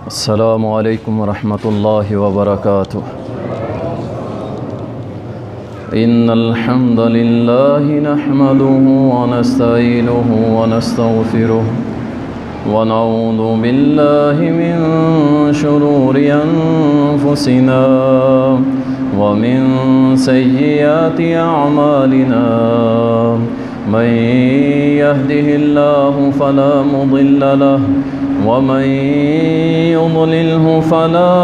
السلام علیکم ورحمۃ اللہ وبرکاتہ۔ ان الحمد للہ نحمده ونستعینه ونستغفره ونعوذ باللہ من شرور انفسنا ومن سیئات اعمالنا من يهده الله فلا مضل له ومن يضلله فلا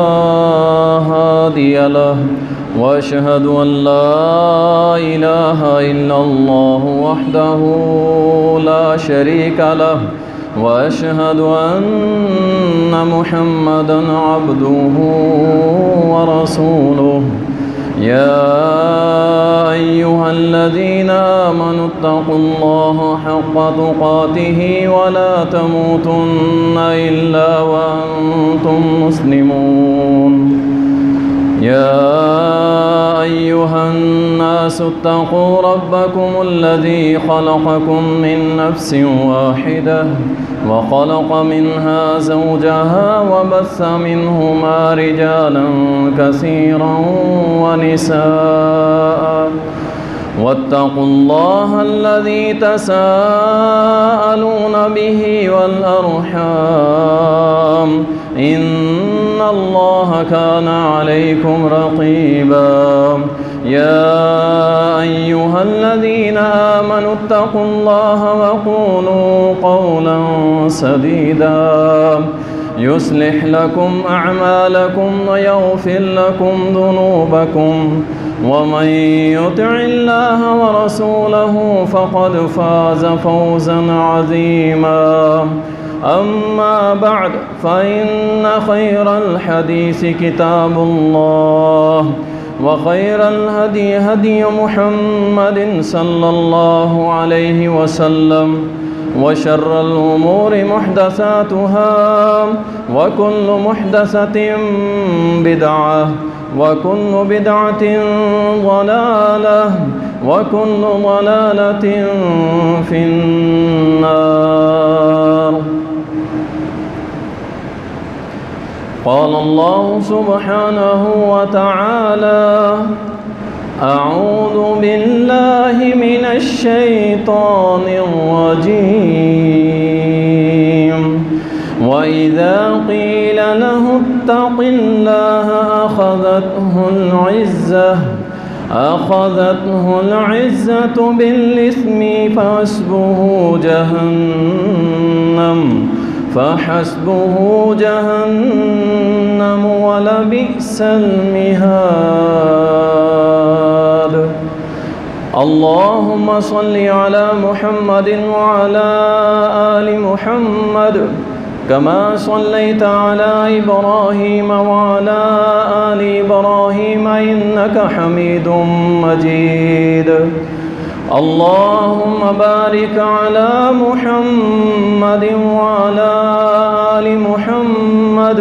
هادي له وأشهد أن لا إله إلا الله وحده لا شريك له وأشهد أن محمدا عبده ورسوله يا أيها الذين آمنوا اتقوا الله حق تقاته ولا تموتن إلا وأنتم مسلمون يا أيها الناس اتقوا ربكم الذي خلقكم من نفس واحدة وخلق منها زوجها وبث منهما رجالا كثيرا ونساء واتقوا الله الذي تساءلون به والأرحام إن الله كان عليكم رقيبا يا أيها الذين آمنوا اتقوا الله وقولوا قولا سديدا يصلح لكم أعمالكم ويغفر لكم ذنوبكم ومن يطع الله ورسوله فقد فاز فوزا عظيما أما بعد فإن خير الحديث كتاب الله وخير الهدي هدي محمد صلى الله عليه وسلم وشر الأمور محدثاتها وكل محدثة بدعة وكل بدعة ضلالة وكل ضلالة في النار۔ قال الله سبحانه وتعالى: أعوذ بالله من الشيطان الرجيم وإذا قيل له اتق الله أخذته العزة بالإثم فحسبه جهنم ولبئس المهاد۔ اللهم صل على محمد وعلى آل محمد كما صليت على إبراهيم وعلى آل إبراهيم إنك حميد مجيد۔ اللهم بارك على محمد وعلى آل محمد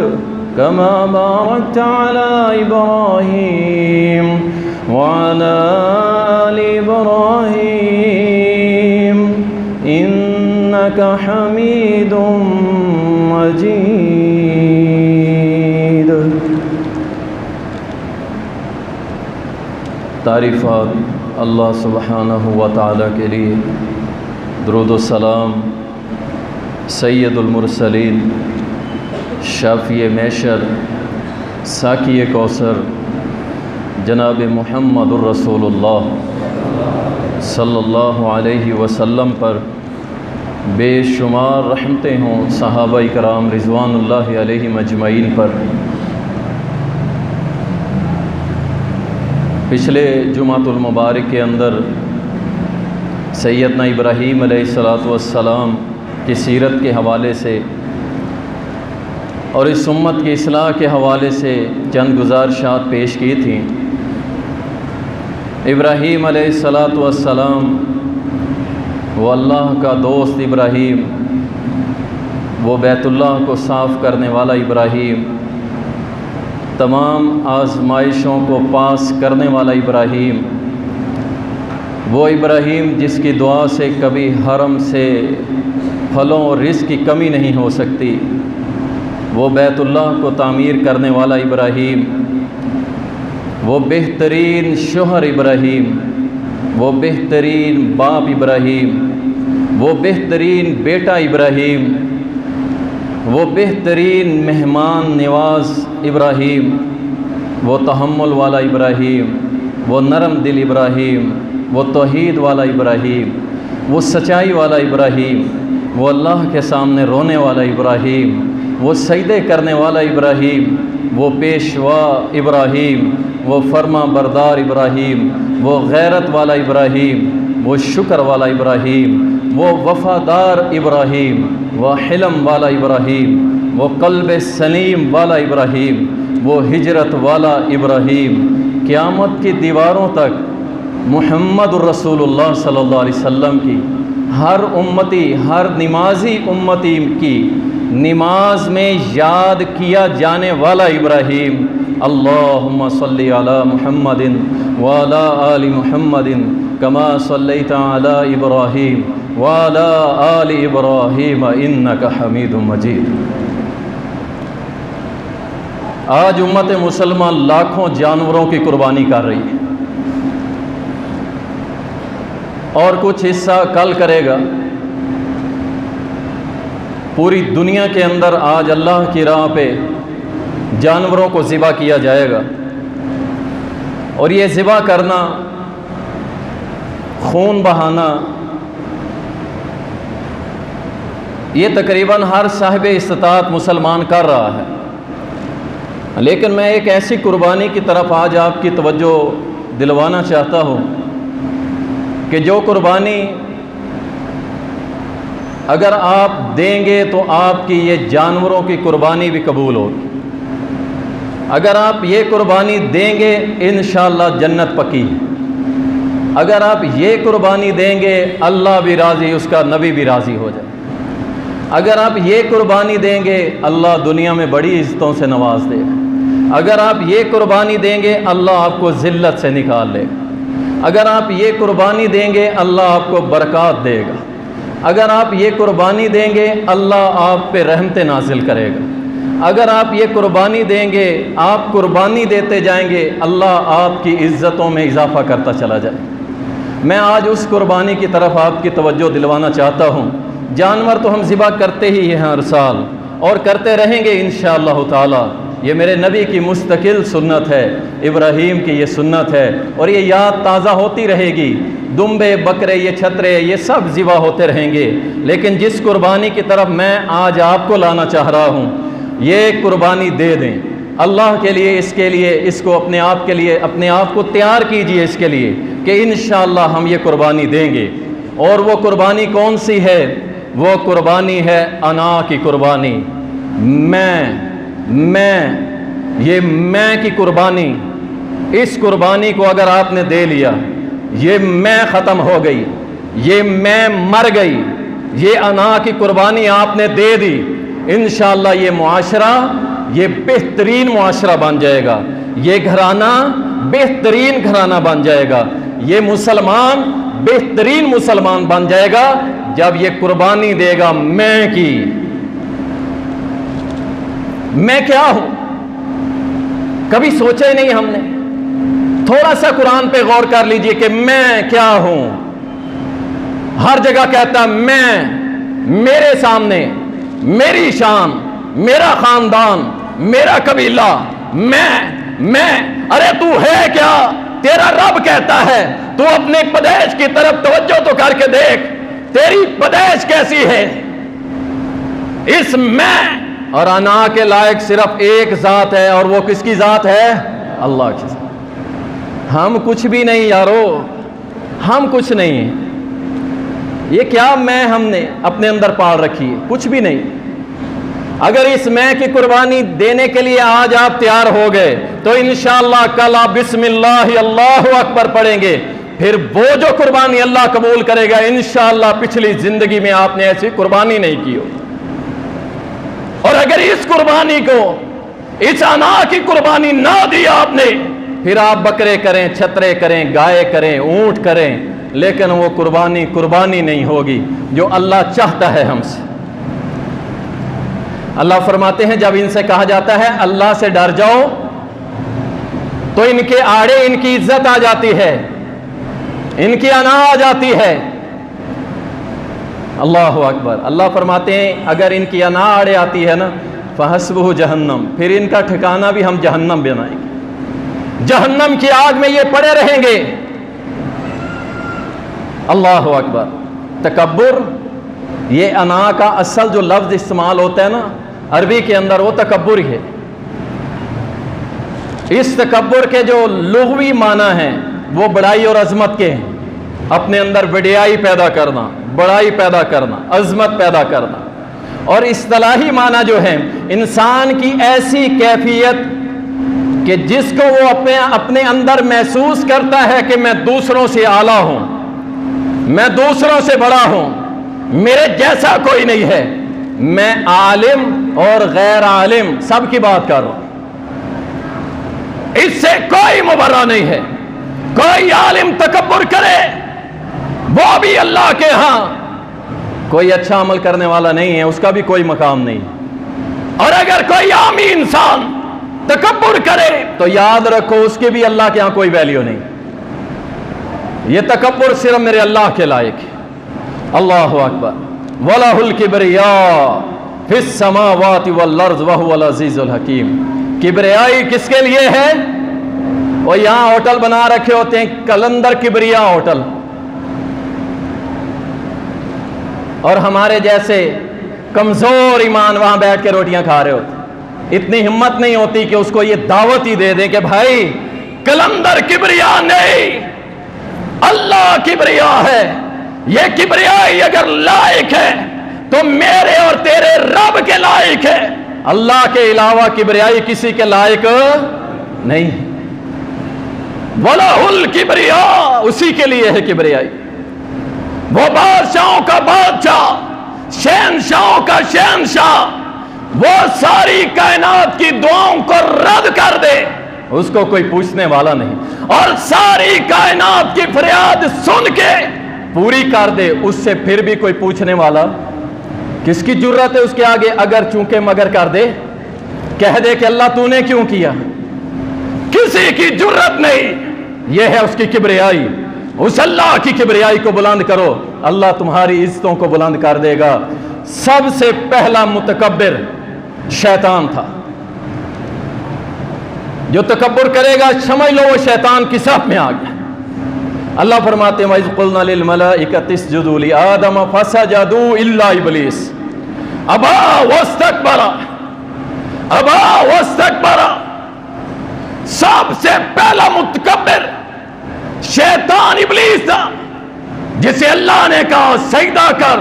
كما باركت على إبراهيم وعلى آل إبراهيم إنك حميد مجيد۔ تعریفات اللہ سبحانہ و تعالیٰ کے لیے، درود و سلام سید المرسلین، شافی محشر، ساقی کوثر، جناب محمد الرسول اللہ صلی اللہ علیہ وسلم پر بے شمار رحمتیں ہوں، صحابہ کرام رضوان اللہ علیہم اجمعین پر۔ پچھلے جمعۃ المبارک کے اندر سیدنا ابراہیم علیہ السلام کی سیرت کے حوالے سے اور اس امت کی اصلاح کے حوالے سے چند گزارشات پیش کی تھیں۔ ابراہیم علیہ السلام، وہ اللہ کا دوست ابراہیم، وہ بیت اللہ کو صاف کرنے والا ابراہیم، تمام آزمائشوں کو پاس کرنے والا ابراہیم، وہ ابراہیم جس کی دعا سے کبھی حرم سے پھلوں اور رزق کی کمی نہیں ہو سکتی، وہ بیت اللہ کو تعمیر کرنے والا ابراہیم، وہ بہترین شوہر ابراہیم، وہ بہترین باپ ابراہیم، وہ بہترین بیٹا ابراہیم، وہ بہترین مہمان نواز ابراہیم، وہ تحمل والا ابراہیم، وہ نرم دل ابراہیم، وہ توحید والا ابراہیم، وہ سچائی والا ابراہیم، وہ اللہ کے سامنے رونے والا ابراہیم، وہ سجدے کرنے والا ابراہیم، وہ پیشوا ابراہیم، وہ فرما بردار ابراہیم، وہ غیرت والا ابراہیم، وہ شکر والا ابراہیم، وہ وفادار ابراہیم، وہ حلم والا ابراہیم، وہ قلب سلیم والا ابراہیم، وہ ہجرت والا ابراہیم، قیامت کی دیواروں تک محمد الرسول اللہ صلی اللہ علیہ وسلم کی ہر امتی، ہر نمازی امتی کی نماز میں یاد کیا جانے والا ابراہیم۔ اللہم صلی علی محمد وعلی آل محمد کما صلیت علی ابراہیم وعلی آل ابراہیم انک حمید مجید۔ آج امت مسلمہ لاکھوں جانوروں کی قربانی کر رہی ہے، اور کچھ حصہ کل کرے گا۔ پوری دنیا کے اندر آج اللہ کی راہ پہ جانوروں کو ذبح کیا جائے گا، اور یہ ذبح کرنا، خون بہانا، یہ تقریباً ہر صاحب استطاعت مسلمان کر رہا ہے۔ لیکن میں ایک ایسی قربانی کی طرف آج آپ کی توجہ دلوانا چاہتا ہوں کہ جو قربانی اگر آپ دیں گے تو آپ کی یہ جانوروں کی قربانی بھی قبول ہوگی۔ اگر آپ یہ قربانی دیں گے انشاءاللہ جنت پکی ہے۔ اگر آپ یہ قربانی دیں گے اللہ بھی راضی، اس کا نبی بھی راضی ہو جائے۔ اگر آپ یہ قربانی دیں گے اللہ دنیا میں بڑی عزتوں سے نواز دے گا۔ اگر آپ یہ قربانی دیں گے اللہ آپ کو ذلت سے نکال لے گا۔ اگر آپ یہ قربانی دیں گے اللہ آپ کو برکات دے گا۔ اگر آپ یہ قربانی دیں گے اللہ آپ پہ رحمت نازل کرے گا۔ اگر آپ یہ قربانی دیں گے، آپ قربانی دیتے جائیں گے، اللہ آپ کی عزتوں میں اضافہ کرتا چلا جائے۔ میں آج اس قربانی کی طرف آپ کی توجہ دلوانا چاہتا ہوں۔ جانور تو ہم ذبح کرتے ہی ہیں ہر سال، اور کرتے رہیں گے انشاءاللہ تعالی۔ یہ میرے نبی کی مستقل سنت ہے، ابراہیم کی یہ سنت ہے، اور یہ یاد تازہ ہوتی رہے گی۔ دمبے، بکرے، یہ چھترے، یہ سب ذبح ہوتے رہیں گے۔ لیکن جس قربانی کی طرف میں آج آپ کو لانا چاہ رہا ہوں، یہ قربانی دے دیں اللہ کے لیے، اس کے لیے، اس کو اپنے آپ کے لیے، اپنے آپ کو تیار کیجئے اس کے لیے کہ انشاءاللہ ہم یہ قربانی دیں گے۔ اور وہ قربانی کون سی ہے؟ وہ قربانی ہے انا کی قربانی، یہ میں کی قربانی۔ اس قربانی کو اگر آپ نے دے لیا، یہ میں ختم ہو گئی، یہ میں مر گئی، یہ انا کی قربانی آپ نے دے دی، انشاءاللہ یہ معاشرہ، یہ بہترین معاشرہ بن جائے گا، یہ گھرانہ بہترین گھرانہ بن جائے گا، یہ مسلمان بہترین مسلمان بن جائے گا جب یہ قربانی دے گا میں کی۔ میں کیا ہوں؟ کبھی سوچا ہی نہیں ہم نے۔ تھوڑا سا قرآن پہ غور کر لیجئے کہ میں کیا ہوں۔ ہر جگہ کہتا میں، میرے سامنے میری شان، میرا خاندان، میرا قبیلہ، میں۔ ارے تو ہے کیا؟ تیرا رب کہتا ہے تو اپنے پیدائش کی طرف توجہ تو کر کے دیکھ، تیری پیدائش کیسی ہے؟ اس میں اور انا کے لائق صرف ایک ذات ہے، اور وہ کس کی ذات ہے؟ اللہ کی ذات۔ ہم کچھ بھی نہیں یارو، ہم کچھ نہیں۔ یہ کیا میں ہم نے اپنے اندر پال رکھی ہے؟ کچھ بھی نہیں۔ اگر اس میں کی قربانی دینے کے لیے آج آپ تیار ہو گئے تو انشاءاللہ کل آپ بسم اللہ اللہ اکبر پڑھیں گے، پھر وہ جو قربانی اللہ قبول کرے گا انشاءاللہ پچھلی زندگی میں آپ نے ایسی قربانی نہیں کی ہو۔ اور اگر اس قربانی کو، اس انا کی قربانی نہ دی آپ نے، پھر آپ بکرے کریں، چھترے کریں، گائے کریں، اونٹ کریں، لیکن وہ قربانی نہیں ہوگی جو اللہ چاہتا ہے ہم سے۔ اللہ فرماتے ہیں جب ان سے کہا جاتا ہے اللہ سے ڈر جاؤ تو ان کے آڑے ان کی عزت آ جاتی ہے، ان کی انا آ جاتی ہے۔ اللہ اکبر۔ اللہ فرماتے ہیں اگر ان کی انا آڑے آتی ہے نا فحسبہ جہنم، پھر ان کا ٹھکانہ بھی ہم جہنم بنائیں گے، جہنم کی آگ میں یہ پڑے رہیں گے۔ اللہ اکبر۔ تکبر، یہ انا کا اصل جو لفظ استعمال ہوتا ہے نا عربی کے اندر، وہ تکبر ہی ہے۔ اس تکبر کے جو لغوی معنی ہیں وہ بڑائی اور عظمت کے ہیں، اپنے اندر وڈیائی پیدا کرنا، بڑائی پیدا کرنا، عظمت پیدا کرنا۔ اور اصطلاحی معنی جو ہے انسان کی ایسی کیفیت کہ جس کو وہ اپنے اندر محسوس کرتا ہے کہ میں دوسروں سے اعلیٰ ہوں، میں دوسروں سے بڑا ہوں، میرے جیسا کوئی نہیں ہے، میں عالم اور غیر عالم سب کی بات کر رہا ہوں، اس سے کوئی مبرہ نہیں ہے۔ کوئی عالم تکبر کرے وہ بھی اللہ کے ہاں کوئی اچھا عمل کرنے والا نہیں ہے، اس کا بھی کوئی مقام نہیں۔ اور اگر کوئی عامی انسان تکبر کرے تو یاد رکھو اس کے بھی اللہ کے ہاں کوئی ویلیو نہیں۔ یہ تکبر صرف میرے اللہ کے لائق ہے۔ اللہ اکبر۔ وَلَهُ الْكِبْرِيَاءُ فِي السَّمَاوَاتِ وَالْأَرْضِ وَهُوَ الْعَزِيزُ الْحَكِيمُ۔ کبریائی کس کے لیے ہے؟ وہ یہاں ہوٹل بنا رکھے ہوتے ہیں کلندر کبریا ہوٹل، اور ہمارے جیسے کمزور ایمان وہاں بیٹھ کے روٹیاں کھا رہے ہوتے، اتنی ہمت نہیں ہوتی کہ اس کو یہ دعوت ہی دے دیں کہ بھائی کلندر کبریا نہیں، اللہ کبریا ہے۔ یہ کبریائی اگر لائق ہے تو میرے اور تیرے رب کے لائق ہے، اللہ کے علاوہ کبریائی کسی کے لائق نہیں۔ وَلَهُ الْكِبْرِيَاءُ، اسی کے لیے ہے کبریائی۔ وہ بادشاہوں کا بادشاہ، شہنشاہوں کا شہنشاہ، وہ ساری کائنات کی دعاؤں کو رد کر دے، اس کو کوئی پوچھنے والا نہیں، اور ساری کائنات کی فریاد سن کے پوری کر دے، اس سے پھر بھی کوئی پوچھنے والا کس کی جرت ہے اس کے آگے؟ اگر چونکہ مگر کر دے، کہہ دے کہ اللہ تو نے کیوں کیا، کسی کی جرت نہیں۔ یہ ہے اس کی کبریائی۔ اس اللہ کی کبریائی کو بلند کرو، اللہ تمہاری عزتوں کو بلند کر دے گا۔ سب سے پہلا متکبر شیطان تھا، جو تکبر کرے گا سمجھ لو وہ شیطان کی صف میں آ گیا۔ اللہ فرماتے ہیں وَإِذْ قُلْنَا لِلْمَلَائِكَةِ اسْجُدُوا لِآدَمَ فَسَجَدُوا إِلَّا إِبْلِيسَ أَبَى وَاسْتَكْبَرَ أَبَى وَاسْتَكْبَرَ۔ سب سے پہلا متکبر شیطان ابلیس تھا، جسے اللہ نے کہا سجدہ کر،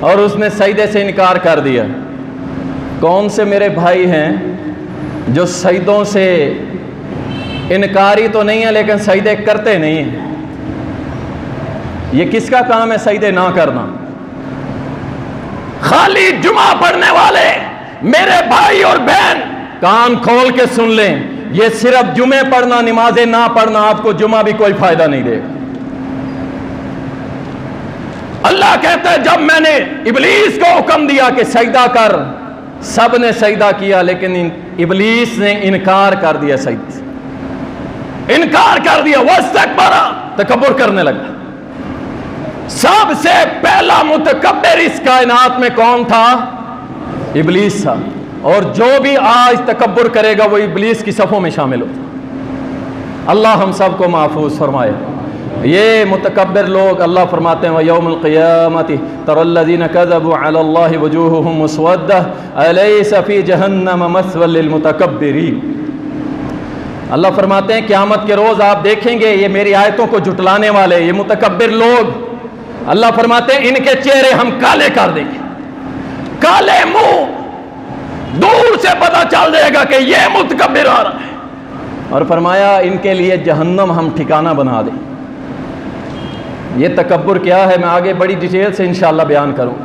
اور اس نے سجدے سے انکار کر دیا۔ کون سے میرے بھائی ہیں جو سجدوں سے انکاری تو نہیں ہے لیکن سجدے کرتے نہیں ہیں؟ یہ کس کا کام ہے سجدے نہ کرنا؟ خالی جمعہ پڑھنے والے میرے بھائی اور بہن کان کھول کے سن لیں، یہ صرف جمعے پڑھنا، نمازیں نہ پڑھنا آپ کو جمعہ بھی کوئی فائدہ نہیں دے گا۔ اللہ کہتا ہے جب میں نے ابلیس کو حکم دیا کہ سجدہ کر، سب نے سجدہ کیا، لیکن ابلیس نے انکار کر دیا، سجدے سے انکار کر دیا، واستکبر، تکبر کرنے لگا۔ سب سے پہلا متکبر اس کائنات میں کون تھا؟ ابلیس تھا، اور جو بھی آج تکبر کرے گا وہ ابلیس کی صفوں میں شامل ہوتا۔ اللہ ہم سب کو محفوظ فرمائے۔ یہ متکبر لوگ اللہ فرماتے ہیں وَيَوْمِ الْقِيَامَةِ تَرَى الَّذِينَ كَذَبُوا عَلَى اللَّهِ وُجُوهُهُمْ مُسْوَدَّةٌ أَلَيْسَ فِي جَهَنَّمَ مَثْوًى لِلْمُتَكَبِّرِينَ۔ اللہ فرماتے ہیں قیامت کے روز آپ دیکھیں گے یہ میری آیتوں کو جھٹلانے والے، یہ متکبر لوگ، اللہ فرماتے ہیں ان کے چہرے ہم کالے کر دیں گے، کالے منہ، دور سے پتہ چل جائے گا کہ یہ متکبر آ رہا ہے، اور فرمایا ان کے لیے جہنم ہم ٹھکانہ بنا دیں۔ یہ تکبر کیا ہے میں آگے بڑی ڈیٹیل سے انشاءاللہ بیان کروں گا۔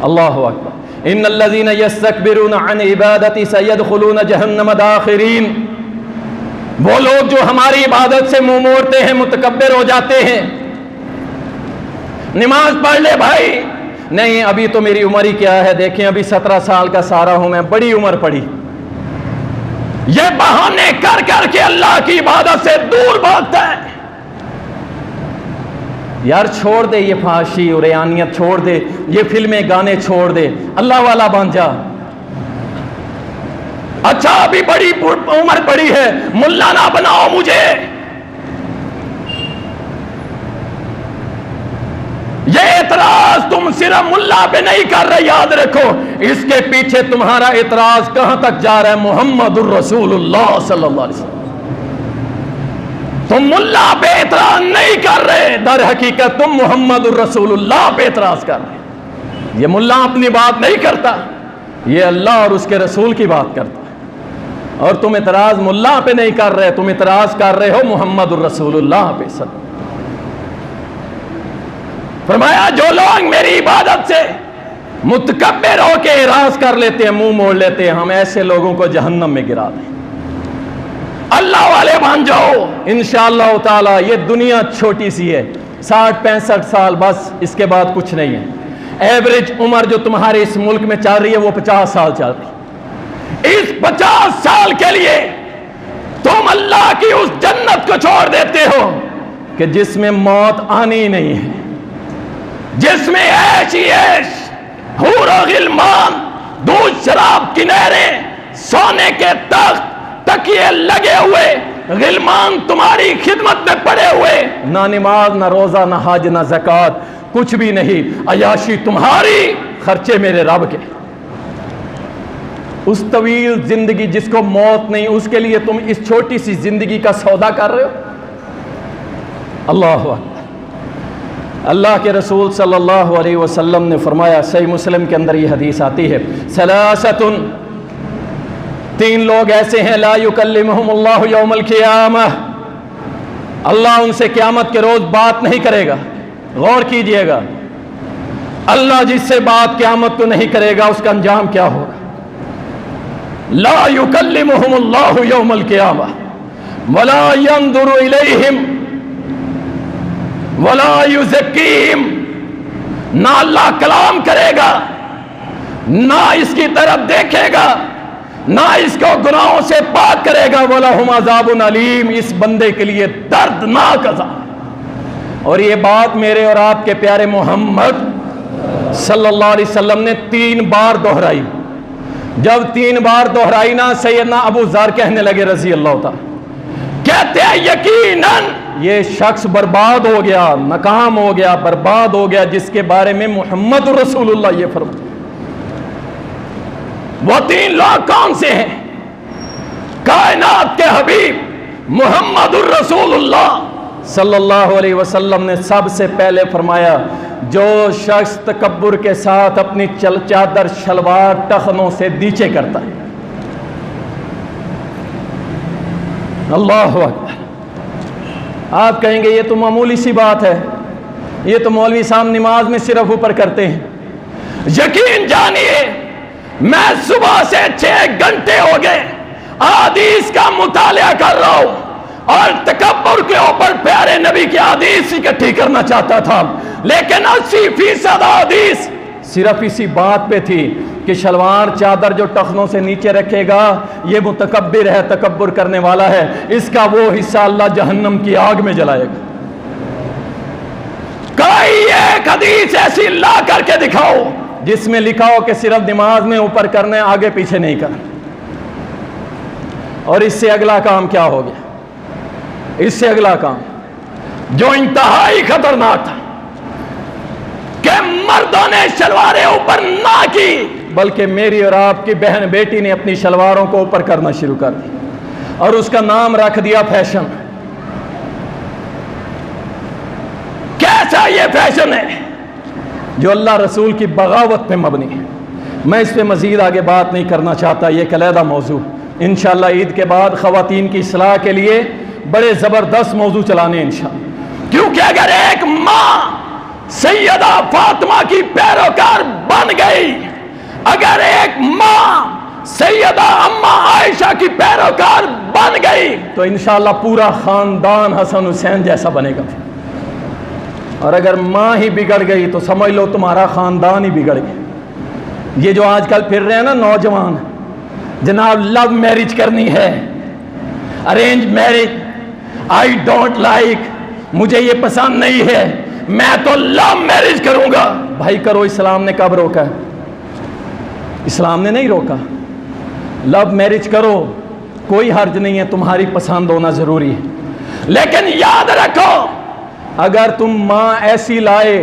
اللہ اکبر۔ ان الذین یستکبرون عن عبادتی سیدخلون جہنم داخرین۔ وہ لوگ جو ہماری عبادت سے منہ موڑتے ہیں، متکبر ہو جاتے ہیں۔ نماز پڑھ لے بھائی، نہیں ابھی تو میری عمر ہی کیا ہے، دیکھیں ابھی 17 سال کا سارا ہوں میں، بڑی عمر پڑی۔ یہ بہانے کر کر کے اللہ کی عبادت سے دور بھاگتا ہے۔ یار چھوڑ دے یہ فحاشی اور ریانیت، چھوڑ دے یہ فلمیں گانے، چھوڑ دے، اللہ والا بن جا۔ اچھا ابھی بڑی عمر بڑی ہے، ملا نہ بناؤ مجھے۔ یہ اعتراض تم صرف ملا پہ نہیں کر رہے، یاد رکھو اس کے پیچھے تمہارا اعتراض کہاں تک جا رہا ہے؟ محمد الرسول اللہ صلی اللہ علیہ وسلم۔ تم ملا پہ اعتراض نہیں کر رہے، در حقیقت تم محمد الرسول اللہ پہ اعتراض کر رہے۔ یہ ملا اپنی بات نہیں کرتا، یہ اللہ اور اس کے رسول کی بات کرتا ہے، اور تم اعتراض ملا پہ نہیں کر رہے، تم اعتراض کر رہے ہو محمد الرسول اللہ پہ۔ سب فرمایا جو لوگ میری عبادت سے متکبر ہو کے اعراض کر لیتے ہیں، منہ موڑ لیتے ہیں، ہم ایسے لوگوں کو جہنم میں گرا دیں۔ اللہ والے بن جاؤ انشاءاللہ تعالی۔ یہ دنیا چھوٹی سی ہے، 60-65 سال بس، اس کے بعد کچھ نہیں ہے۔ ایوریج عمر جو تمہارے اس ملک میں چل رہی ہے وہ 50 سال چل رہی ہے۔ اس 50 سال کے لیے تم اللہ کی اس جنت کو چھوڑ دیتے ہو کہ جس میں موت آنی ہی نہیں ہے، جس میں عیش ہی عیش، حور و غلمان، دودھ شراب کی نہریں، سونے کے تخت، تکیے لگے ہوئے، غلمان تمہاری خدمت میں پڑے ہوئے، نہ نماز نہ روزہ نہ حج نہ زکوٰۃ، کچھ بھی نہیں، عیاشی تمہاری، خرچے میرے رب کے۔ اس طویل زندگی جس کو موت نہیں، اس کے لیے تم اس چھوٹی سی زندگی کا سودا کر رہے ہو۔ اللہ اکبر۔ اللہ کے رسول صلی اللہ علیہ وسلم نے فرمایا، صحیح مسلم کے اندر یہ حدیث آتی ہے، ثلاثۃ، 3 لوگ ایسے ہیں، لا یکلمہم اللہ یوم القیامہ، اللہ ان سے قیامت کے روز بات نہیں کرے گا۔ غور کیجئے گا، اللہ جس سے بات قیامت کو نہیں کرے گا اس کا انجام کیا ہوگا؟ لا یکلمہم اللہ یوم القیامہ ولا ینظر الیہم ولا یزکیہم، نہ اللہ کلام کرے گا، نہ اس کی طرف دیکھے گا، نہ اس کو گناہوں سے پاک کرے گا، وَلَهُمْ عَذَابٌ عَلِيمٌ، اس بندے کے لیے دردناک عذاب۔ اور یہ بات میرے اور آپ کے پیارے محمد صلی اللہ علیہ وسلم نے 3 بار دہرائی۔ جب 3 بار دہرائی نا، سیدنا ابو ذر کہنے لگے رضی اللہ تعالی، کہتے ہیں یقیناً یہ شخص برباد ہو گیا، ناکام ہو گیا، برباد ہو گیا جس کے بارے میں محمد رسول اللہ یہ فرماتے۔ وہ 3 لوگ کون سے ہیں؟ کائنات کے حبیب محمد الرسول اللہ صلی اللہ علیہ وسلم نے سب سے پہلے فرمایا، جو شخص تکبر کے ساتھ اپنی چادر شلوار ٹخنوں سے نیچے کرتا ہے۔ اللہ اکبر۔ آپ کہیں گے یہ تو معمولی سی بات ہے، یہ تو مولوی صاحب نماز میں صرف اوپر کرتے ہیں۔ یقین جانیے میں صبح سے 6 گھنٹے ہو گئے احادیث کا مطالعہ کر رہا ہوں، اور تکبر کے اوپر پیارے نبی کی حدیث اکٹھی کرنا چاہتا تھا، لیکن 80% حدیث صرف اسی بات پہ تھی کہ شلوار چادر جو ٹخنوں سے نیچے رکھے گا یہ متکبر ہے، تکبر کرنے والا ہے، اس کا وہ حصہ اللہ جہنم کی آگ میں جلائے گا۔ کوئی ایک حدیث ایسی لا کر کے دکھاؤ جس میں لکھا ہو کہ صرف نماز میں اوپر کرنے، آگے پیچھے نہیں کرنا۔ اور اس سے اگلا کام کیا ہو گیا؟ اس سے اگلا کام جو انتہائی خطرناک تھا کہ مردوں نے شلواریں اوپر نہ کی، بلکہ میری اور آپ کی بہن بیٹی نے اپنی شلواروں کو اوپر کرنا شروع کر دی، اور اس کا نام رکھ دیا فیشن۔ کیسا یہ فیشن ہے جو اللہ رسول کی بغاوت پہ مبنی ہے؟ میں اس پہ مزید آگے بات نہیں کرنا چاہتا، یہ ایک علیحدہ موضوع، انشاءاللہ عید کے بعد خواتین کی اصلاح کے لیے بڑے زبردست موضوع چلانے انشاءاللہ۔ کیونکہ اگر ایک ماں سیدہ فاطمہ کی پیروکار بن گئی، اگر ایک ماں سیدہ اماں عائشہ کی پیروکار بن گئی، تو انشاءاللہ پورا خاندان حسن حسین جیسا بنے گا۔ اور اگر ماں ہی بگڑ گئی تو سمجھ لو تمہارا خاندان ہی بگڑ گیا۔ یہ جو آج کل پھر رہے ہیں نا نوجوان، جناب لو میرج کرنی ہے، arrange marriage, I don't like, مجھے یہ پسند نہیں ہے، میں تو لو میرج کروں گا۔ بھائی کرو، اسلام نے کب روکا ہے؟ اسلام نے نہیں روکا۔ لو میرج کرو، کوئی حرج نہیں ہے، تمہاری پسند ہونا ضروری ہے، لیکن یاد رکھو اگر تم ماں ایسی لائے،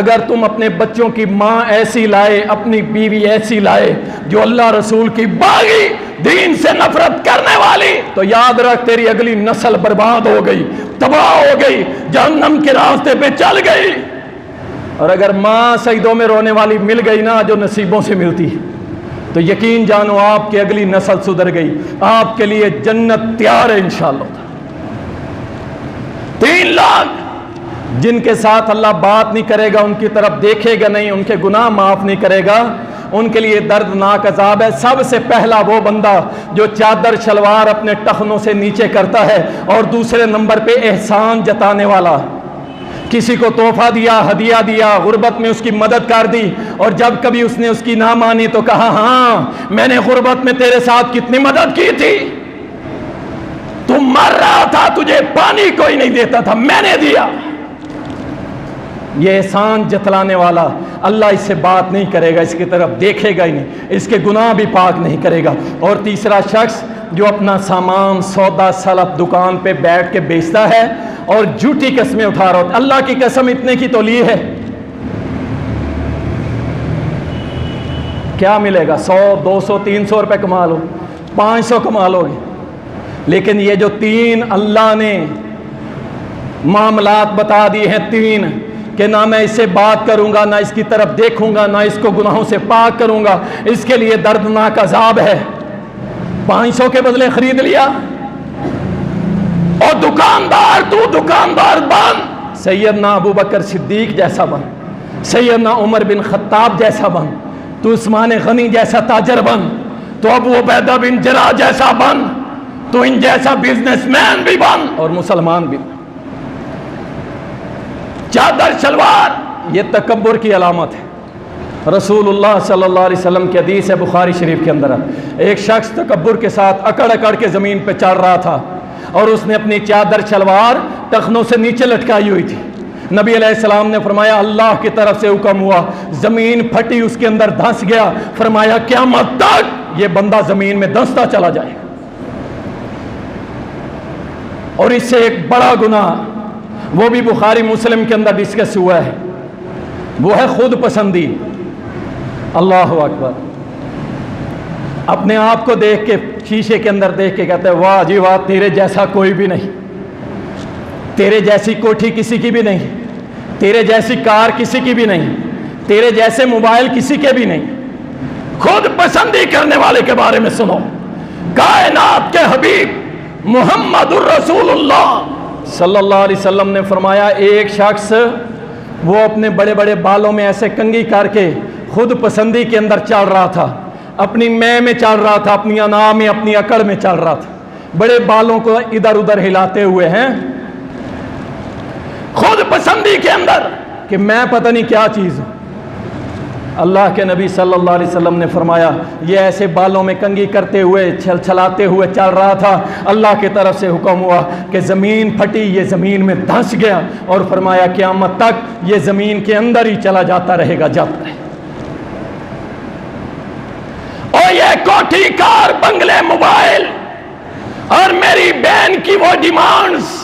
اگر تم اپنے بچوں کی ماں ایسی لائے، اپنی بیوی ایسی لائے جو اللہ رسول کی باغی، دین سے نفرت کرنے والی، تو یاد رکھ تیری اگلی نسل برباد ہو گئی، تباہ ہو گئی، جہنم کے راستے پہ چل گئی۔ اور اگر ماں سجدوں میں رونے والی مل گئی نا، جو نصیبوں سے ملتی، تو یقین جانو آپ کی اگلی نسل سدھر گئی، آپ کے لیے جنت تیار ہے انشاءاللہ۔ 3 لاکھ جن کے ساتھ اللہ بات نہیں کرے گا، ان کی طرف دیکھے گا نہیں، ان کے گناہ معاف نہیں کرے گا، ان کے لیے دردناک عذاب ہے۔ سب سے پہلا وہ بندہ جو چادر شلوار اپنے ٹخنوں سے نیچے کرتا ہے، اور دوسرے نمبر پہ احسان جتانے والا، کسی کو تحفہ دیا، ہدیہ دیا، غربت میں اس کی مدد کر دی، اور جب کبھی اس نے اس کی نہ مانی تو کہا ہاں میں نے غربت میں تیرے ساتھ کتنی مدد کی تھی، تم مر رہا تھا، تجھے پانی کوئی نہیں دیتا تھا، میں نے دیا۔ یہ احسان جتلانے والا اللہ اس سے بات نہیں کرے گا، اس کی طرف دیکھے گا ہی نہیں، اس کے گناہ بھی پاک نہیں کرے گا۔ اور تیسرا شخص جو اپنا سامان سودا سلف دکان پہ بیٹھ کے بیچتا ہے اور جھوٹی قسمیں اٹھا رہا ہوتا، اللہ کی قسم اتنے کی تو لی ہے، کیا ملے گا؟ 100 200 300 روپے کما لو، 500 کما لو گے، لیکن یہ جو 3 اللہ نے معاملات بتا دیے ہیں، 3 کہ نہ میں اس سے بات کروں گا، نہ اس کی طرف دیکھوں گا، نہ اس کو گناہوں سے پاک کروں گا، اس کے لیے دردناک عذاب ہے۔ 500 کے بدلے خرید لیا، اور دکاندار، تو دکاندار بن، سیدنا ابو بکر صدیق جیسا بن، سیدنا عمر بن خطاب جیسا بن، تو عثمان غنی جیسا تاجر بن، تو ابو عبیدہ بن جراح جیسا بن، تو ان جیسا بزنس مین بھی بن، اور مسلمان بھی بن۔ چادر شلوار یہ تکبر کی علامت ہے۔ رسول اللہ صلی اللہ علیہ وسلم کی حدیث ہے بخاری شریف کے اندر، ایک شخص تکبر کے ساتھ اکڑ اکڑ کے زمین پہ چڑھ رہا تھا، اور اس نے اپنی چادر شلوار ٹخنوں سے نیچے لٹکائی ہوئی تھی۔ نبی علیہ السلام نے فرمایا اللہ کی طرف سے حکم ہوا، زمین پھٹی، اس کے اندر دھنس گیا، فرمایا قیامت تک یہ بندہ زمین میں دھنستا چلا جائے۔ اور اس سے ایک بڑا گناہ، وہ بھی بخاری مسلم کے اندر ڈسکس ہوا ہے، وہ ہے خود پسندی۔ اللہ اکبر، اپنے آپ کو دیکھ کے شیشے کے اندر دیکھ کے کہتے ہیں واہ جی واہ، تیرے جیسا کوئی بھی نہیں، تیرے جیسی کوٹھی کسی کی بھی نہیں، تیرے جیسی کار کسی کی بھی نہیں، تیرے جیسے موبائل کسی کے بھی نہیں۔ خود پسندی کرنے والے کے بارے میں سنو، کائنات کے حبیب محمد الرسول اللہ صلی اللہ علیہ وسلم نے فرمایا ایک شخص وہ اپنے بڑے بڑے بالوں میں ایسے کنگھی کر کے خود پسندی کے اندر چل رہا تھا، اپنی میں چل رہا تھا، اپنی انا میں، اپنی اکڑ میں چل رہا تھا، بڑے بالوں کو ادھر ادھر ہلاتے ہوئے ہیں، خود پسندی کے اندر کہ میں پتہ نہیں کیا چیز ہوں۔ اللہ کے نبی صلی اللہ علیہ وسلم نے فرمایا یہ ایسے بالوں میں کنگھی کرتے ہوئے چھلاتے ہوئے چل رہا تھا، اللہ کی طرف سے حکم ہوا کہ زمین پھٹی، یہ زمین میں دھنس گیا، اور فرمایا قیامت تک یہ زمین کے اندر ہی چلا جاتا رہے گا، جاتا رہے۔ اور یہ کوٹھی کار بنگلے موبائل اور میری بہن کی وہ ڈیمانڈز،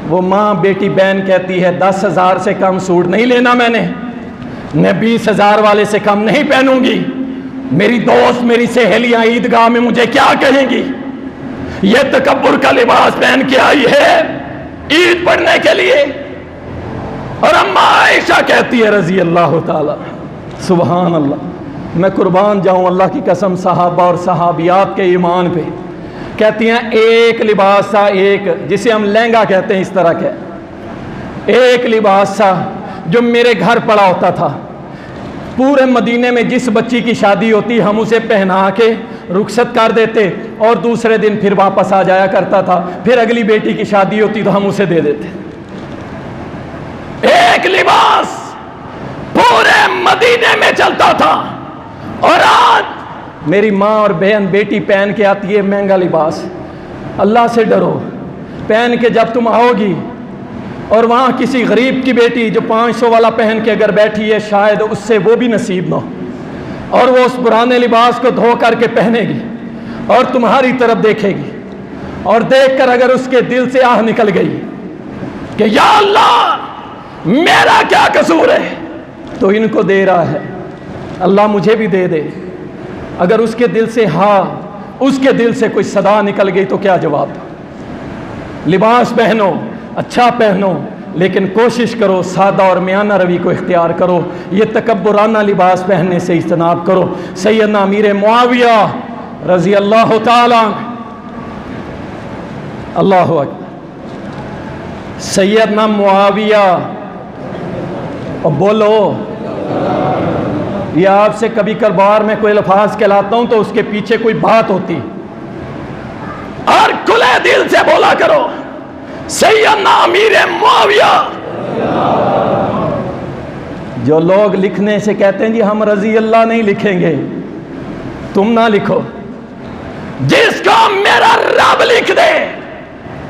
وہ ماں بیٹی بہن کہتی ہے 10,000 سے کم سوٹ نہیں لینا میں 20,000 والے سے کم نہیں پہنوں گی، میری دوست میری سہیلیاں عیدگاہ میں مجھے کیا کہیں گی، یہ تکبر کا لباس پہن کے آئی ہے عید پڑھنے کے لیے۔ اور اما عائشہ کہتی ہے رضی اللہ تعالی، سبحان اللہ، میں قربان جاؤں اللہ کی قسم صحابہ اور صحابیات کے ایمان پہ، کہتی ہیں ایک لباس تھا، ایک جسے ہم لہنگا کہتے ہیں، اس طرح کے ایک لباس تھا جو میرے گھر پڑا ہوتا تھا، پورے مدینے میں جس بچی کی شادی ہوتی ہم اسے پہنا کے رخصت کر دیتے، اور دوسرے دن پھر واپس آ جایا کرتا تھا، پھر اگلی بیٹی کی شادی ہوتی تو ہم اسے دے دیتے۔ ایک لباس پورے مدینے میں چلتا تھا، اور آج میری ماں اور بہن بیٹی پہن کے آتی ہے مہنگا لباس۔ اللہ سے ڈرو، پہن کے جب تم آؤ گی اور وہاں کسی غریب کی بیٹی جو 500 والا پہن کے اگر بیٹھی ہے، شاید اس سے وہ بھی نصیب نہ ہو، اور وہ اس پرانے لباس کو دھو کر کے پہنے گی اور تمہاری طرف دیکھے گی، اور دیکھ کر اگر اس کے دل سے آہ نکل گئی کہ یا اللہ میرا کیا قصور ہے، تو ان کو دے رہا ہے اللہ مجھے بھی دے دے۔ اگر اس کے دل سے ہاں، اس کے دل سے کوئی صدا نکل گئی تو کیا جواب؟ لباس پہنو، اچھا پہنو، لیکن کوشش کرو سادہ اور میانہ روی کو اختیار کرو، یہ تکبرانہ لباس پہننے سے اجتناب کرو۔ سیدنا امیر معاویہ رضی اللہ تعالیٰ، اللہ اکبر، سیدنا معاویہ، اور بولو، یہ آپ سے کبھی کبھار میں کوئی الفاظ کہلاتا ہوں تو اس کے پیچھے کوئی بات ہوتی، اور کھلے دل سے بولا کرو سیدنا امیر معاویہ۔ جو لوگ لکھنے سے کہتے ہیں جی ہم رضی اللہ نہیں لکھیں گے، تم نہ لکھو، جس کو میرا رب لکھ دے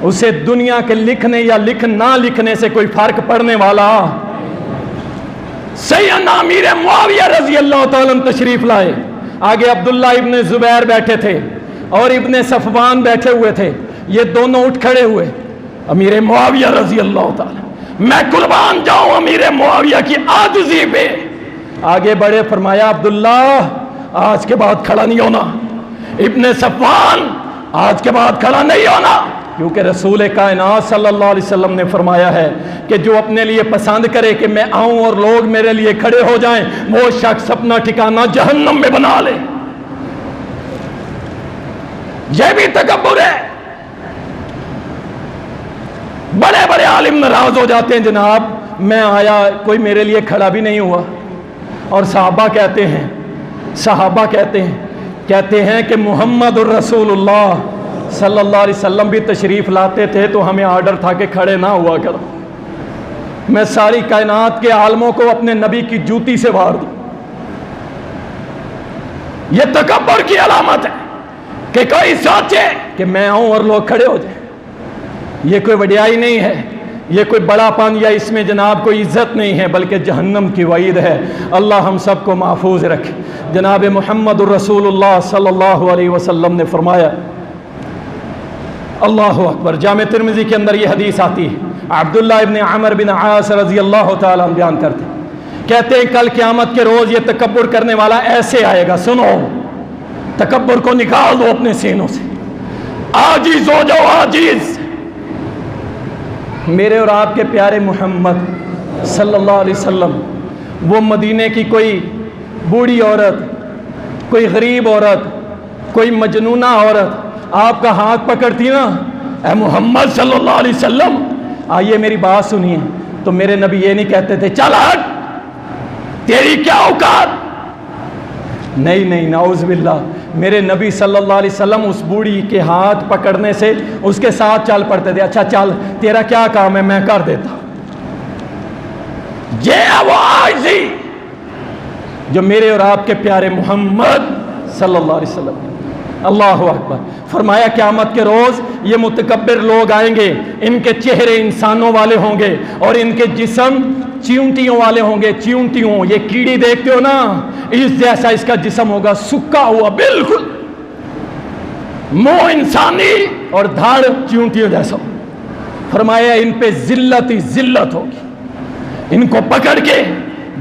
اسے دنیا کے لکھنے یا نہ لکھنے سے کوئی فرق پڑنے والا۔ سیدنا امیر معاویہ رضی اللہ تعالیٰ تشریف لائے، آگے عبداللہ ابن زبیر بیٹھے تھے اور ابن صفوان بیٹھے ہوئے تھے، یہ دونوں اٹھ کھڑے ہوئے، امیر معاویہ رضی اللہ تعالیٰ، میں قربان جاؤں امیر معاویہ کی عاجزی پہ، آگے بڑھے، فرمایا عبداللہ آج کے بعد کھڑا نہیں ہونا، ابن صفوان آج کے بعد کھڑا نہیں ہونا، کیونکہ رسول کائنات صلی اللہ علیہ وسلم نے فرمایا ہے کہ جو اپنے لیے پسند کرے کہ میں آؤں اور لوگ میرے لیے کھڑے ہو جائیں، وہ شخص اپنا ٹھکانہ جہنم میں بنا لے۔ یہ بھی تکبر ہے۔ بڑے بڑے عالم ناراض ہو جاتے ہیں، جناب میں آیا کوئی میرے لیے کھڑا بھی نہیں ہوا، اور صحابہ کہتے ہیں کہ محمد الرسول اللہ صلی اللہ علیہ وسلم بھی تشریف لاتے تھے تو ہمیں آرڈر تھا کہ کھڑے نہ ہوا کرو، میں ساری کائنات کے عالموں کو اپنے نبی کی جوتی سے وار دوں۔ یہ تکبر کی علامت ہے کہ کوئی سوچے کہ میں آؤں اور لوگ کھڑے ہو جائیں، یہ کوئی وڈیائی نہیں ہے، یہ کوئی بڑا پن یا اس میں جناب کوئی عزت نہیں ہے، بلکہ جہنم کی وعید ہے۔ اللہ ہم سب کو محفوظ رکھے۔ جناب محمد الرسول اللہ صلی اللہ علیہ وسلم نے فرمایا، اللہ اکبر، جامع ترمذی کے اندر یہ حدیث آتی ہے، عبداللہ ابن عمر بن عاص رضی اللہ تعالیٰ عنہ بیان کرتے ہیں، کہتے ہیں کل قیامت کے روز یہ تکبر کرنے والا ایسے آئے گا، سنو، تکبر کو نکال دو اپنے سینوں سے، عاجز ہو جاؤ، عاجز۔ میرے اور آپ کے پیارے محمد صلی اللہ علیہ وسلم، وہ مدینے کی کوئی بوڑھی عورت، کوئی غریب عورت، کوئی مجنونہ عورت آپ کا ہاتھ پکڑتی نا، اے محمد صلی اللہ علیہ وسلم آئیے میری بات سنیے، تو میرے نبی یہ نہیں کہتے تھے چل ہٹ تیری کیا اوقات، نہیں، نعوذ باللہ، میرے نبی صلی اللہ علیہ وسلم اس بوڑھی کے ہاتھ پکڑنے سے اس کے ساتھ چل پڑتے تھے، اچھا چل تیرا کیا کام ہے میں کر دیتا۔ یہ وہ عاجزی جو میرے اور آپ کے پیارے محمد صلی اللہ علیہ وسلم، اللہ اکبر، فرمایا قیامت کے روز یہ متکبر لوگ آئیں گے، ان کے چہرے انسانوں والے ہوں گے اور ان کے جسم چیونٹیوں والے ہوں گے۔ چیونٹیوں، یہ کیڑی دیکھتے ہو نا، اس جیسا اس کا جسم ہوگا، سکا ہوا بالکل، منہ انسانی اور دھاڑ چیونٹیوں جیسا۔ فرمایا ان پہ ذلت ہی ذلت ہوگی، ان کو پکڑ کے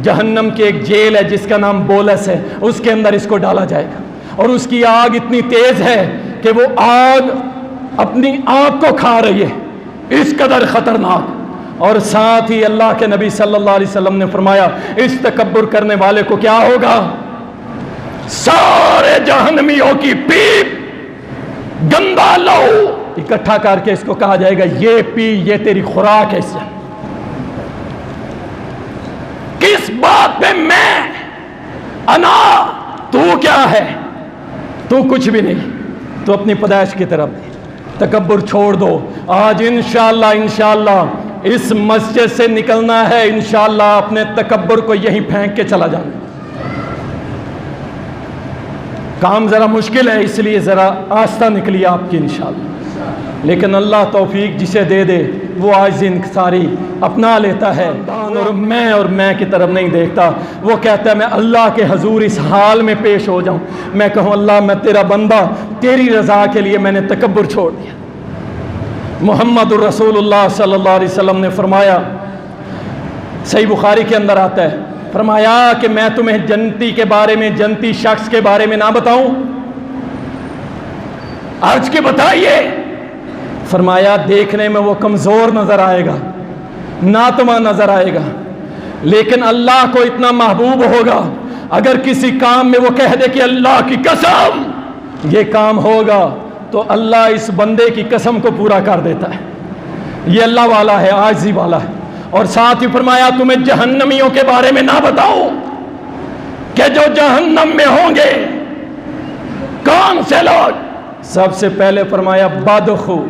جہنم کی ایک جیل ہے جس کا نام بولس ہے، اس کے اندر اس کو ڈالا جائے گا، اور اس کی آگ اتنی تیز ہے کہ وہ آگ اپنی آنکھ کو کھا رہی ہے، اس قدر خطرناک۔ اور ساتھ ہی اللہ کے نبی صلی اللہ علیہ وسلم نے فرمایا اس تکبر کرنے والے کو کیا ہوگا، سارے جہنمیوں کی پیپ گندا لہو اکٹھا کر کے اس کو کہا جائے گا یہ پی، یہ تیری خوراک ہے۔ اس سے کس بات پہ میں انا، تو کیا ہے، تو کچھ بھی نہیں، تو اپنی پیدائش کی طرف تکبر چھوڑ دو۔ آج انشاءاللہ اس مسجد سے نکلنا ہے انشاءاللہ اپنے تکبر کو یہیں پھینک کے چلا جانا. کام ذرا مشکل ہے اس لیے ذرا آستہ نکلی آپ کی انشاءاللہ، لیکن اللہ توفیق جسے دے دے وہ آج انکساری اپنا لیتا ہے اور میں کی طرف نہیں دیکھتا. وہ کہتا ہے میں اللہ کے حضور اس حال میں پیش ہو جاؤں، میں کہوں اللہ میں تیرا بندہ، تیری رضا کے لیے میں نے تکبر چھوڑ دیا. محمد الرسول اللہ صلی اللہ علیہ وسلم نے فرمایا، صحیح بخاری کے اندر آتا ہے، فرمایا کہ میں تمہیں جنتی کے بارے میں، جنتی شخص کے بارے میں نہ بتاؤں؟ عرض کے بتائیے. فرمایا دیکھنے میں وہ کمزور نظر آئے گا، ناتما نظر آئے گا، لیکن اللہ کو اتنا محبوب ہوگا اگر کسی کام میں وہ کہہ دے کہ اللہ کی قسم یہ کام ہوگا تو اللہ اس بندے کی قسم کو پورا کر دیتا ہے. یہ اللہ والا ہے، عاجزی والا ہے. اور ساتھ ہی فرمایا تمہیں جہنمیوں کے بارے میں نہ بتاؤ کہ جو جہنم میں ہوں گے. کون سے لوگ؟ سب سے پہلے فرمایا بدخو،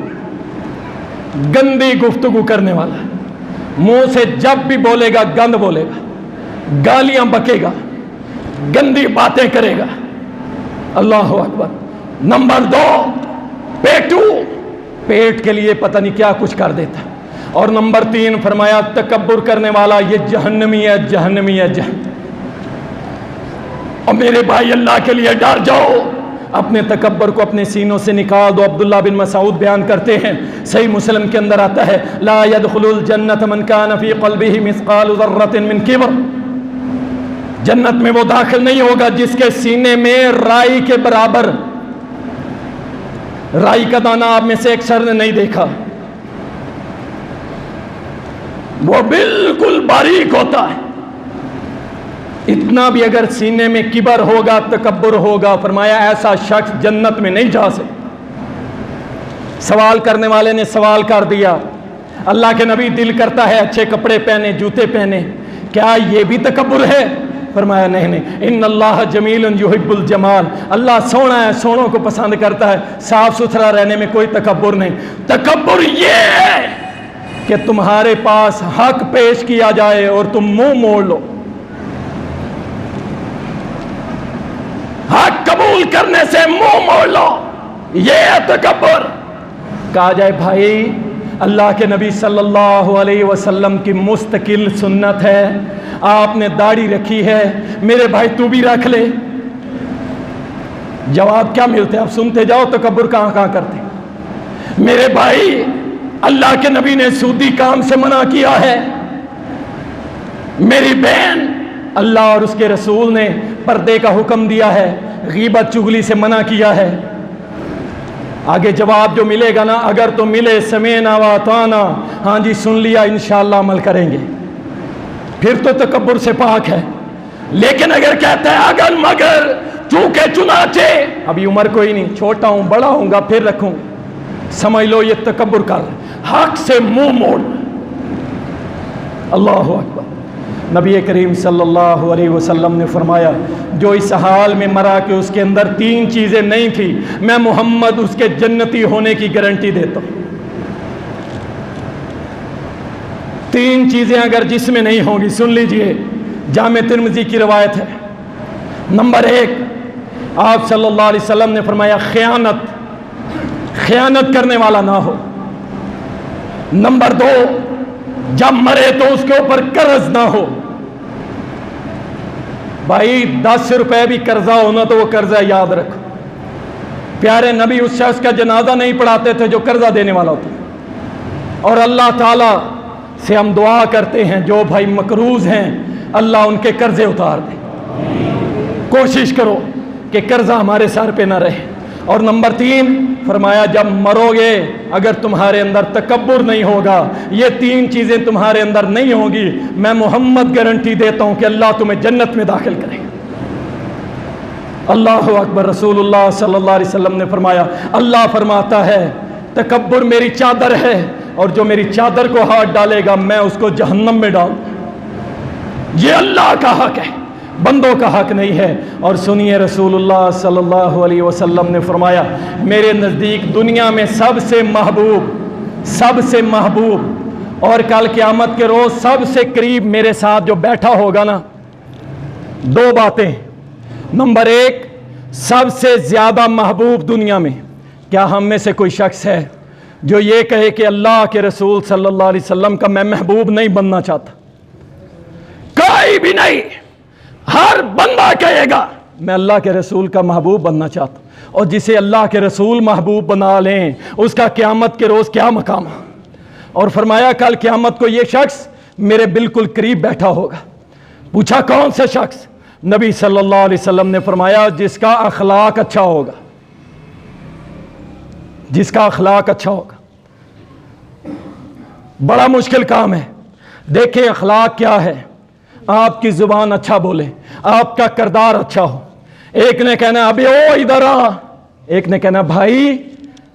گندی گفتگو کرنے والا، منہ سے جب بھی بولے گا گند بولے گا، گالیاں بکے گا، گندی باتیں کرے گا. اللہ اکبر. نمبر 2 پیٹو، پیٹ کے لیے پتہ نہیں کیا کچھ کر دیتا. اور نمبر 3 فرمایا تکبر کرنے والا یہ جہنمی ہے، جہنمی ہے، جہنمی. اور میرے بھائی اللہ کے لیے ڈر جاؤ، اپنے تکبر کو اپنے سینوں سے نکال دو. عبداللہ بن مسعود بیان کرتے ہیں، صحیح مسلم کے اندر آتا ہے، لا يدخل الجنت من كان في قلبه مثقال ذرة من کبر. جنت میں وہ داخل نہیں ہوگا جس کے سینے میں رائی کے برابر، رائی کا دانہ آپ میں سے اکثر نے نہیں دیکھا، وہ بالکل باریک ہوتا ہے. اتنا بھی اگر سینے میں کبر ہوگا، تکبر ہوگا، فرمایا ایسا شخص جنت میں نہیں جا سکتا. سوال کرنے والے نے سوال کر دیا، اللہ کے نبی دل کرتا ہے اچھے کپڑے پہنے، جوتے پہنے، کیا یہ بھی تکبر ہے؟ فرمایا نہیں، ان اللہ جمیل یحب الجمال، اللہ سونا ہے، سونوں کو پسند کرتا ہے، صاف ستھرا رہنے میں کوئی تکبر نہیں. تکبر یہ ہے کہ تمہارے پاس حق پیش کیا جائے اور تم منہ موڑ لو. حق قبول کرنے سے منہ موڑ لو، یہ ہے تکبر. کہا جائے بھائی اللہ کے نبی صلی اللہ علیہ وسلم کی مستقل سنت ہے، آپ نے داڑھی رکھی ہے، میرے بھائی تو بھی رکھ لے. جواب کیا ملتے؟ اب سنتے جاؤ تکبر کہاں کہاں کرتے. میرے بھائی اللہ کے نبی نے سودی کام سے منع کیا ہے. میری بہن اللہ اور اس کے رسول نے پردے کا حکم دیا ہے، غیبت چغلی سے منع کیا ہے. آگے جواب جو ملے گا نا، اگر تو ملے سمینا و اطعنا، ہاں جی سن لیا انشاءاللہ عمل کریں گے، پھر تو تکبر سے پاک ہے. لیکن اگر کہتا ہے اگر مگر چونکہ چنانچہ، ابھی عمر کوئی نہیں، چھوٹا ہوں بڑا ہوں گا پھر رکھوں، سمجھ لو یہ تکبر کر رہا ہے، حق سے منہ موڑ. اللہ اکبر. نبی کریم صلی اللہ علیہ وسلم نے فرمایا جو اس حال میں مرا کہ اس کے اندر 3 چیزیں نہیں تھی، میں محمد اس کے جنتی ہونے کی گارنٹی دیتا ہوں. 3 چیزیں اگر جس میں نہیں ہوں گی، سن لیجئے، جامع ترمذی کی روایت ہے. نمبر 1 آپ صلی اللہ علیہ وسلم نے فرمایا خیانت کرنے والا نہ ہو. نمبر 2 جب مرے تو اس کے اوپر قرض نہ ہو. بھائی 10 روپے بھی قرضہ ہونا تو وہ قرضہ یاد رکھو. پیارے نبی اس شخص کا جنازہ نہیں پڑھاتے تھے جو قرضہ دینے والا ہوتا. اور اللہ تعالیٰ سے ہم دعا کرتے ہیں جو بھائی مقروض ہیں اللہ ان کے قرضے اتار دے. کوشش کرو کہ قرضہ ہمارے سر پہ نہ رہے. اور نمبر 3 فرمایا جب مرو گے اگر تمہارے اندر تکبر نہیں ہوگا، یہ 3 چیزیں تمہارے اندر نہیں ہوں گی، میں محمد گارنٹی دیتا ہوں کہ اللہ تمہیں جنت میں داخل کرے گا. اللہ اکبر. رسول اللہ صلی اللہ علیہ وسلم نے فرمایا اللہ فرماتا ہے تکبر میری چادر ہے اور جو میری چادر کو ہاتھ ڈالے گا میں اس کو جہنم میں ڈال. یہ اللہ کا حق ہے، بندوں کا حق نہیں ہے. اور سنیے رسول اللہ صلی اللہ علیہ وسلم نے فرمایا میرے نزدیک دنیا میں سب سے محبوب اور کل قیامت کے روز سب سے قریب میرے ساتھ جو بیٹھا ہوگا نا، دو باتیں. نمبر ایک، سب سے زیادہ محبوب دنیا میں. کیا ہم میں سے کوئی شخص ہے جو یہ کہے کہ اللہ کے رسول صلی اللہ علیہ وسلم کا میں محبوب نہیں بننا چاہتا؟ کوئی بھی نہیں. ہر بندہ کہے گا میں اللہ کے رسول کا محبوب بننا چاہتا ہوں. اور جسے اللہ کے رسول محبوب بنا لیں اس کا قیامت کے روز کیا مقام ہے. اور فرمایا کل قیامت کو یہ شخص میرے بالکل قریب بیٹھا ہوگا. پوچھا کون سے شخص؟ نبی صلی اللہ علیہ وسلم نے فرمایا جس کا اخلاق اچھا ہوگا. جس کا اخلاق اچھا ہوگا. بڑا مشکل کام ہے. دیکھیں اخلاق کیا ہے. آپ کی زبان اچھا بولے، آپ کا کردار اچھا ہو. ایک نے کہنا ابھی او ادھر آ، ایک نے کہنا بھائی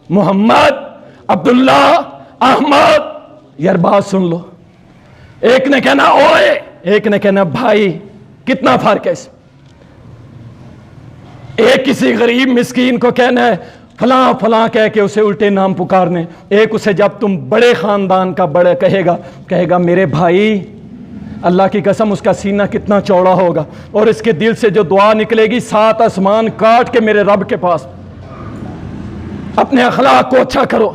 محمد، عبداللہ، احمد. یار بات سن لو. ایک نے کہنا اوئے، ایک نے کہنا بھائی. کتنا فرق ہے. ایک کسی غریب مسکین کو کہنا ہے فلاں فلاں کہہ کے اسے الٹے نام پکارنے. ایک اسے جب تم بڑے خاندان کا بڑے کہے گا میرے بھائی. اللہ کی قسم اس کا سینہ کتنا چوڑا ہوگا اور اس کے دل سے جو دعا نکلے گی 7 آسمان کاٹ کے میرے رب کے پاس. اپنے اخلاق کو اچھا کرو.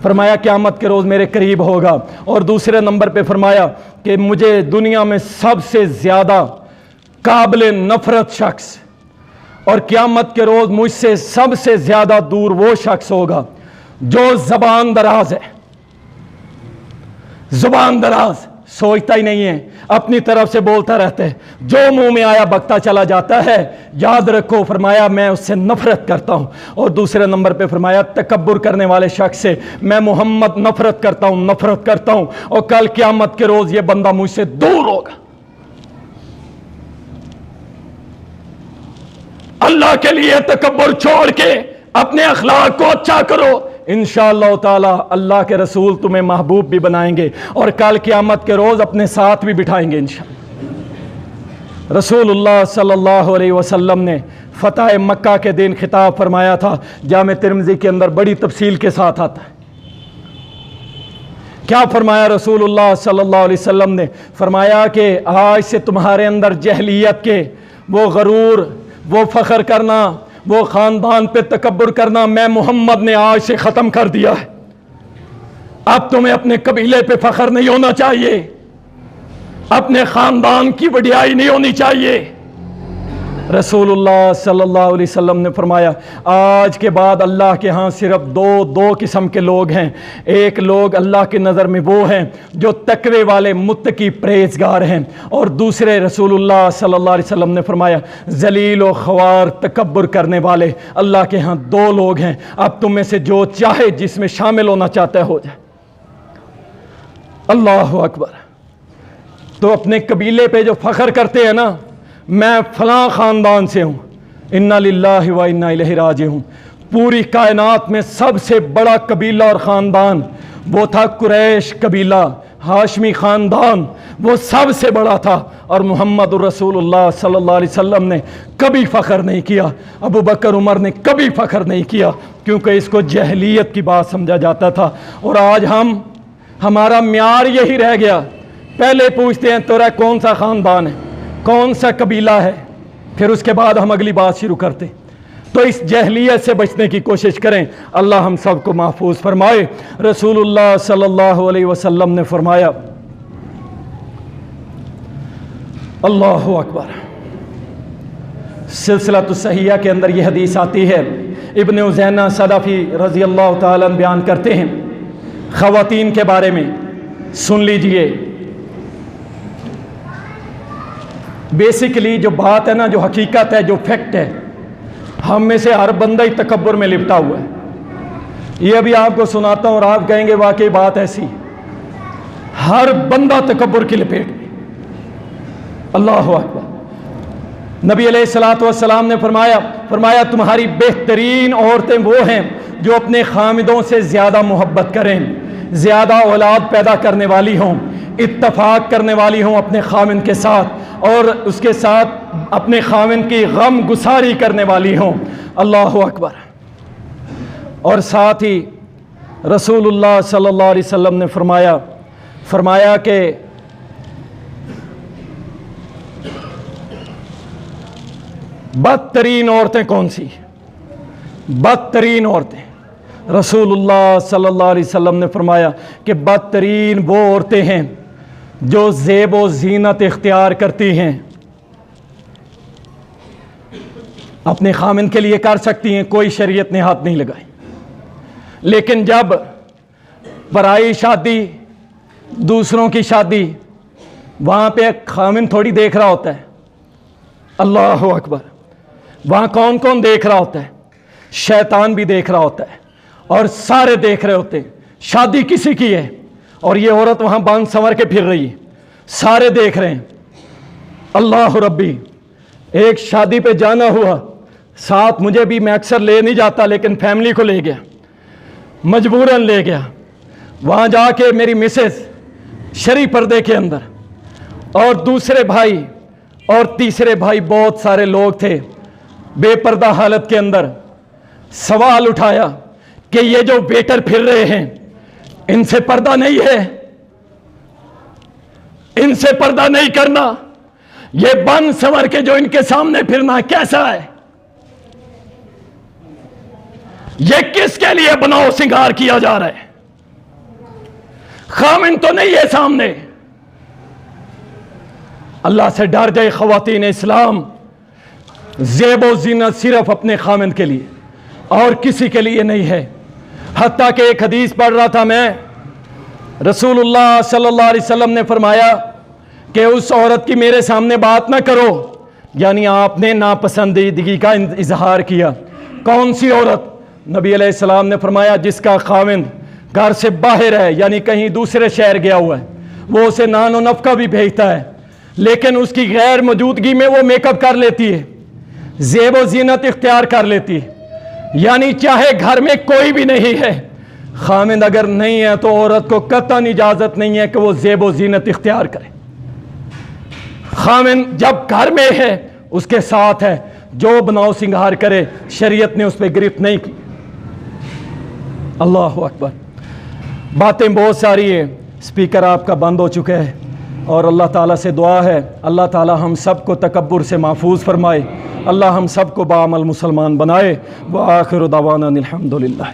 فرمایا قیامت کے روز میرے قریب ہوگا. اور دوسرے نمبر پہ فرمایا کہ مجھے دنیا میں سب سے زیادہ قابل نفرت شخص اور قیامت کے روز مجھ سے سب سے زیادہ دور وہ شخص ہوگا جو زبان دراز ہے. زبان دراز، سوچتا ہی نہیں ہے، اپنی طرف سے بولتا رہتا ہے، جو منہ میں آیا بکتا چلا جاتا ہے. یاد رکھو فرمایا میں اس سے نفرت کرتا ہوں. اور دوسرے نمبر پہ فرمایا تکبر کرنے والے شخص سے میں محمد نفرت کرتا ہوں. اور کل قیامت کے روز یہ بندہ مجھ سے دور ہوگا. اللہ کے لیے تکبر چھوڑ کے اپنے اخلاق کو اچھا کرو. انشاءاللہ تعالی اللہ کے رسول تمہیں محبوب بھی بنائیں گے اور کل قیامت کے روز اپنے ساتھ بھی بٹھائیں گے انشاءاللہ. رسول اللہ صلی اللہ علیہ وسلم نے فتح مکہ کے دن خطاب فرمایا تھا. جامع ترمذی کے اندر بڑی تفصیل کے ساتھ آتا ہے. کیا فرمایا رسول اللہ صلی اللہ علیہ وسلم نے؟ فرمایا کہ آج سے تمہارے اندر جہلیت کے وہ غرور، وہ فخر کرنا، وہ خاندان پہ تکبر کرنا میں محمد نے آج سے ختم کر دیا ہے. اب تمہیں اپنے قبیلے پہ فخر نہیں ہونا چاہیے، اپنے خاندان کی وڈیائی نہیں ہونی چاہیے. رسول اللہ صلی اللہ علیہ وسلم نے فرمایا آج کے بعد اللہ کے ہاں صرف دو قسم کے لوگ ہیں. ایک لوگ اللہ کی نظر میں وہ ہیں جو تقوی والے متقی پرہیزگار ہیں، اور دوسرے رسول اللہ صلی اللہ علیہ وسلم نے فرمایا ذلیل و خوار تکبر کرنے والے. اللہ کے ہاں 2 لوگ ہیں. اب تم میں سے جو چاہے جس میں شامل ہونا چاہتا ہے ہو جائے. اللہ اکبر. تو اپنے قبیلے پہ جو فخر کرتے ہیں نا، میں فلاں خاندان سے ہوں، انا للہ و انا الیہ راجعون. پوری کائنات میں سب سے بڑا قبیلہ اور خاندان وہ تھا قریش قبیلہ، ہاشمی خاندان، وہ سب سے بڑا تھا. اور محمد الرسول اللہ صلی اللہ علیہ وسلم نے کبھی فخر نہیں کیا. ابو بکر عمر نے کبھی فخر نہیں کیا، کیونکہ اس کو جہلیت کی بات سمجھا جاتا تھا. اور آج ہمارا معیار یہی رہ گیا. پہلے پوچھتے ہیں تیرا کون سا خاندان ہے، کون سا قبیلہ ہے، پھر اس کے بعد ہم اگلی بات شروع کرتے. تو اس جہلیت سے بچنے کی کوشش کریں. اللہ ہم سب کو محفوظ فرمائے. رسول اللہ صلی اللہ علیہ وسلم نے فرمایا اللہ اکبر. سلسلۃ الصحیحہ کے اندر یہ حدیث آتی ہے. ابن عزینہ صدفی رضی اللہ تعالیٰ عنہ بیان کرتے ہیں خواتین کے بارے میں. سن لیجئے. بیسیکلی جو بات ہے نا، جو حقیقت ہے، جو فیکٹ ہے، ہم میں سے ہر بندہ ہی تکبر میں لپٹا ہوا ہے. یہ ابھی آپ کو سناتا ہوں اور آپ کہیں گے واقعی بات ایسی. ہر بندہ تکبر کی لپیٹ میں. اللہ اکبر. نبی علیہ الصلوۃ والسلام نے فرمایا تمہاری بہترین عورتیں وہ ہیں جو اپنے خامدوں سے زیادہ محبت کریں، زیادہ اولاد پیدا کرنے والی ہوں، اتفاق کرنے والی ہوں اپنے خامن کے ساتھ، اور اس کے ساتھ اپنے خامن کی غم گساری کرنے والی ہوں. اللہ اکبر. اور ساتھ ہی رسول اللہ صلی اللہ علیہ وسلم نے فرمایا فرمایا کہ بدترین عورتیں کون سی؟ بدترین عورتیں، رسول اللہ صلی اللہ علیہ وسلم نے فرمایا کہ بدترین وہ عورتیں ہیں جو زیب و زینت اختیار کرتی ہیں، اپنے خامند کے لیے کر سکتی ہیں، کوئی شریعت نے ہاتھ نہیں لگائی، لیکن جب پرائی شادی، دوسروں کی شادی، وہاں پہ ایک خامند تھوڑی دیکھ رہا ہوتا ہے، اللہ اکبر، وہاں کون کون دیکھ رہا ہوتا ہے؟ شیطان بھی دیکھ رہا ہوتا ہے اور سارے دیکھ رہے ہوتے ہیں، شادی کسی کی ہے اور یہ عورت وہاں بانگ سنور کے پھر رہی ہے، سارے دیکھ رہے ہیں۔ اللہ ربی، ایک شادی پہ جانا ہوا، ساتھ مجھے بھی، میں اکثر لے نہیں جاتا لیکن فیملی کو لے گیا، مجبوراً لے گیا، وہاں جا کے میری مسز شرعی پردے کے اندر اور دوسرے بھائی اور تیسرے بھائی، بہت سارے لوگ تھے بے پردہ حالت کے اندر، سوال اٹھایا کہ یہ جو ویٹر پھر رہے ہیں ان سے پردہ نہیں ہے، ان سے پردہ نہیں کرنا، یہ بن سنور کے جو ان کے سامنے پھرنا کیسا ہے؟ یہ کس کے لیے بناؤ سنگار کیا جا رہا ہے؟ خامن تو نہیں ہے سامنے۔ اللہ سے ڈر جائے خواتین اسلام، زیب و زینت صرف اپنے خامن کے لیے اور کسی کے لیے نہیں ہے۔ حتیٰ کہ ایک حدیث پڑھ رہا تھا میں، رسول اللہ صلی اللہ علیہ وسلم نے فرمایا کہ اس عورت کی میرے سامنے بات نہ کرو، یعنی آپ نے ناپسندیدگی کا اظہار کیا۔ کون سی عورت؟ نبی علیہ السلام نے فرمایا جس کا خاوند گھر سے باہر ہے، یعنی کہیں دوسرے شہر گیا ہوا ہے، وہ اسے نان و نفقہ بھی بھیجتا ہے لیکن اس کی غیر موجودگی میں وہ میک اپ کر لیتی ہے، زیب و زینت اختیار کر لیتی ہے، یعنی چاہے گھر میں کوئی بھی نہیں ہے، خامند اگر نہیں ہے تو عورت کو قطعاً اجازت نہیں ہے کہ وہ زیب و زینت اختیار کرے۔ خامند جب گھر میں ہے اس کے ساتھ ہے، جو بناؤ سنگھار کرے، شریعت نے اس پہ گرفت نہیں کی۔ اللہ اکبر۔ باتیں بہت ساری ہیں، سپیکر آپ کا بند ہو چکا ہے اور اللہ تعالیٰ سے دعا ہے اللہ تعالیٰ ہم سب کو تکبر سے محفوظ فرمائے، اللہ ہم سب کو بعمل مسلمان بنائے۔ وآخر دعوانا الحمدللہ۔